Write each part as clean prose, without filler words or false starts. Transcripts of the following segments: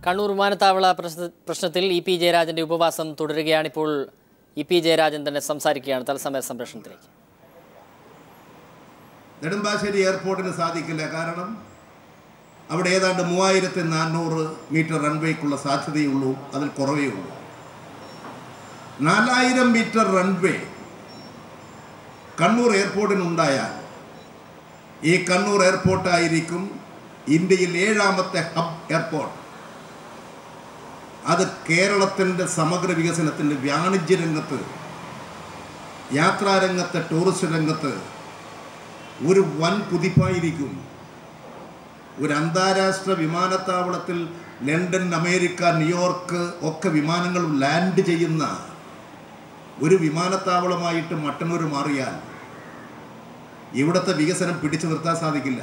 കണ്ണൂർ വിമാനത്താവള പ്രശ്നത്തിൽ ഇ.പി. ജയരാജന്റെ ഉപവാസം തുടരുകയാണ്. ഇപ്പോൾ ഇ.പി. ജയരാജൻ തന്നെ സംസാരിക്കുകയാണ് തത്സമയ സംപ്രേഷണത്തിലേക്ക്. നെടുമ്പാശ്ശേരി എയർപോർട്ടിന് സാധിക്കില്ല. കാരണം അവിടെ ഏതാണ്ട് 3400 മീറ്റർ റൺവേക്കുള്ള സാധ്യതയുള്ളൂ, അതിൽ കുറവേ ഉള്ളൂ. 4000 മീറ്റർ റൺവേ കണ്ണൂർ എയർപോർട്ടിനുണ്ടായാൽ ഈ കണ്ണൂർ എയർപോർട്ടായിരിക്കും ഇന്ത്യയിൽ 7ാമത്തെ ഹബ് എയർപോർട്ട്. അത് കേരളത്തിൻ്റെ സമഗ്ര വികസനത്തിൻ്റെ വാണിജ്യ രംഗത്ത്, യാത്രാരംഗത്ത്, ടൂറിസ്റ്റ് രംഗത്ത് ഒരു വൻ കുതിപ്പായിരിക്കും. ഒരു അന്താരാഷ്ട്ര വിമാനത്താവളത്തിൽ ലണ്ടൻ, അമേരിക്ക, ന്യൂയോർക്ക് ഒക്കെ വിമാനങ്ങൾ ലാൻഡ് ചെയ്യുന്ന ഒരു വിമാനത്താവളമായിട്ട് മട്ടന്നൂർ മാറിയാൽ ഇവിടുത്തെ വികസനം പിടിച്ചു നിർത്താൻ സാധിക്കില്ല.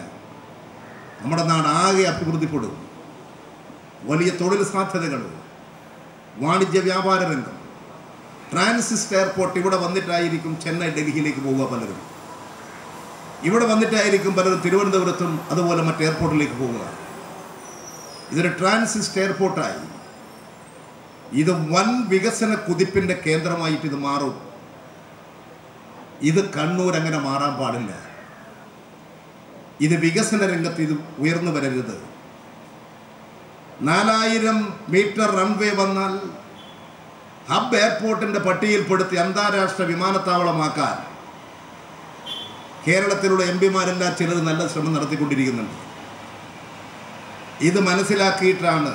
നമ്മുടെ നാട് ആകെ അഭിവൃദ്ധിപ്പെടും. വലിയ തൊഴിൽ സാധ്യതകൾ, വാണിജ്യ വ്യാപാര രംഗം, ട്രാൻസിസ്റ്റ് എയർപോർട്ട് ഇവിടെ വന്നിട്ടായിരിക്കും ചെന്നൈ, ഡൽഹിയിലേക്ക് പോവുക. പലരും ഇവിടെ വന്നിട്ടായിരിക്കും പലരും തിരുവനന്തപുരത്തും അതുപോലെ മറ്റ് എയർപോർട്ടിലേക്ക് പോവുക. ഇതൊരു ട്രാൻസിസ്റ്റ് എയർപോർട്ടായി. ഇത് വൻ വികസന കുതിപ്പിൻ്റെ കേന്ദ്രമായിട്ട് ഇത് മാറും. ഇത് കണ്ണൂർ അങ്ങനെ മാറാൻ പാടില്ല. ഇത് വികസന രംഗത്ത് ഇത് ഉയർന്നു വരരുത്. 4000 മീറ്റർ റൺവേ വന്നാൽ ഹബ് എയർപോർട്ടിൻ്റെ പട്ടികയിൽപ്പെടുത്തി അന്താരാഷ്ട്ര വിമാനത്താവളമാക്കാൻ കേരളത്തിലുള്ള എംപിമാരെല്ലാം ചിലർ നല്ല ശ്രമം നടത്തിക്കൊണ്ടിരിക്കുന്നുണ്ട്. ഇത് മനസ്സിലാക്കിയിട്ടാണ്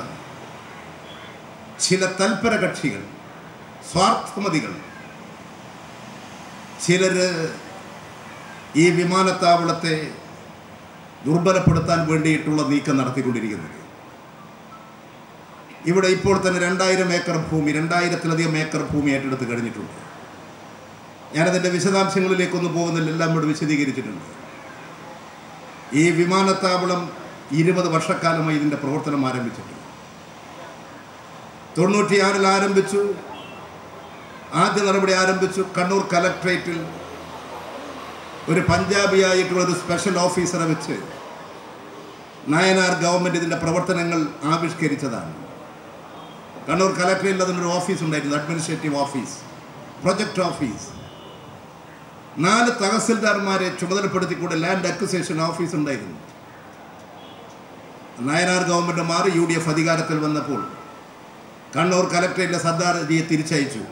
ചില തൽപര കക്ഷികൾ, സ്വാർത്ഥമതികൾ, ചിലർ ഈ വിമാനത്താവളത്തെ ദുർബലപ്പെടുത്താൻ വേണ്ടിയിട്ടുള്ള നീക്കം നടത്തിക്കൊണ്ടിരിക്കുന്നത്. ഇവിടെ ഇപ്പോൾ തന്നെ 2000 ഏക്കർ ഭൂമി, 2000-ലധികം ഏക്കർ ഭൂമി ഏറ്റെടുത്ത് കഴിഞ്ഞിട്ടുണ്ട്. ഞാനതിൻ്റെ വിശദാംശങ്ങളിലേക്കൊന്നും പോകുന്നില്ല, എല്ലാം ഇവിടെ വിശദീകരിച്ചിട്ടുണ്ട്. ഈ വിമാനത്താവളം 20 വർഷക്കാലമായി ഇതിൻ്റെ പ്രവർത്തനം ആരംഭിച്ചിട്ടുണ്ട്. 96-ൽ ആരംഭിച്ചു. ആദ്യ നടപടി ആരംഭിച്ചു കണ്ണൂർ കലക്ട്രേറ്റിൽ ഒരു പഞ്ചാബിയായിട്ടുള്ള ഒരു സ്പെഷ്യൽ ഓഫീസറെ വെച്ച് നയനാർ ഗവൺമെൻറ് ഇതിൻ്റെ പ്രവർത്തനങ്ങൾ ആവിഷ്കരിച്ചതാണ്. കണ്ണൂർ കലക്ട്രേറ്റിൽ അതിനൊരു ഓഫീസ് ഉണ്ടായിരുന്നു, അഡ്മിനിസ്ട്രേറ്റീവ് ഓഫീസ്, പ്രൊജക്ട് ഓഫീസ്. 4 തഹസിൽദാർമാരെ ചുമതലപ്പെടുത്തിക്കൊണ്ട് ലാൻഡ് അക്വിസിഷൻ ഓഫീസ് ഉണ്ടായിരുന്നു. നയനാർ ഗവൺമെൻറ് മാറി UDF അധികാരത്തിൽ വന്നപ്പോൾ കണ്ണൂർ കലക്ട്രേറ്റിലെ സർദാർജിയെ തിരിച്ചയച്ചു.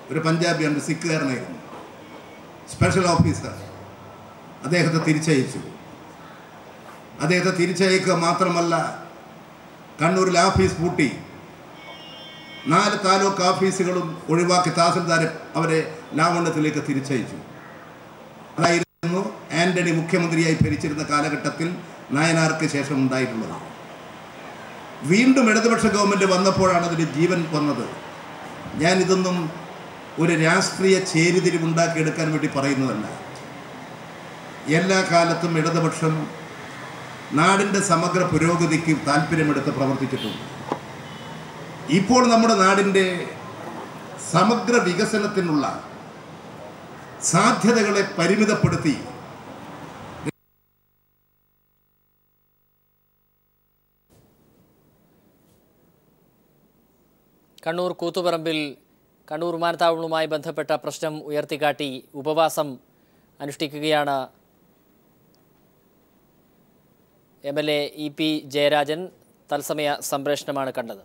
ഒരു പഞ്ചാബിയാണ്, സിഖുകാരനായിരുന്നു, സ്പെഷ്യൽ ഓഫീസർ. അദ്ദേഹത്തെ തിരിച്ചയച്ചു. അദ്ദേഹത്തെ തിരിച്ചയക്കുക മാത്രമല്ല, കണ്ണൂരിൽ ഓഫീസ് പൂട്ടി 4 താലൂക്ക് ഓഫീസുകളും ഒഴിവാക്കി തഹസിൽദാരെ അവരെ ലാവണ്യത്തിലേക്ക് തിരിച്ചയച്ചു. അതായിരുന്നു ആന്റണി മുഖ്യമന്ത്രിയായി ഭരിച്ചിരുന്ന കാലഘട്ടത്തിൽ നയനാർക്ക് ശേഷം ഉണ്ടായിട്ടുള്ളത്. വീണ്ടും ഇടതുപക്ഷ ഗവൺമെൻറ് വന്നപ്പോഴാണ് അതിന് ജീവൻ വന്നത്. ഞാനിതൊന്നും ഒരു രാഷ്ട്രീയ ചേരിതിരിവുണ്ടാക്കിയെടുക്കാൻ വേണ്ടി പറയുന്നതല്ല. എല്ലാ കാലത്തും ഇടതുപക്ഷം നാടിൻ്റെ സമഗ്ര പുരോഗതിക്ക് താല്പര്യമെടുത്ത് പ്രവർത്തിച്ചിട്ടുണ്ട്. ഇപ്പോൾ നമ്മുടെ നാടിൻ്റെ സമഗ്ര വികസനത്തിനുള്ള സാധ്യതകളെ പരിമിതപ്പെടുത്തി കണ്ണൂർ കൂത്തുപറമ്പിൽ കണ്ണൂർ വിമാനത്താവളവുമായി ബന്ധപ്പെട്ട പ്രശ്നം ഉയർത്തിക്കാട്ടി ഉപവാസം അനുഷ്ഠിക്കുകയാണ് MLA ഇ.പി. ജയരാജൻ. തത്സമയ സംപ്രേഷണമാണ് കണ്ടത്.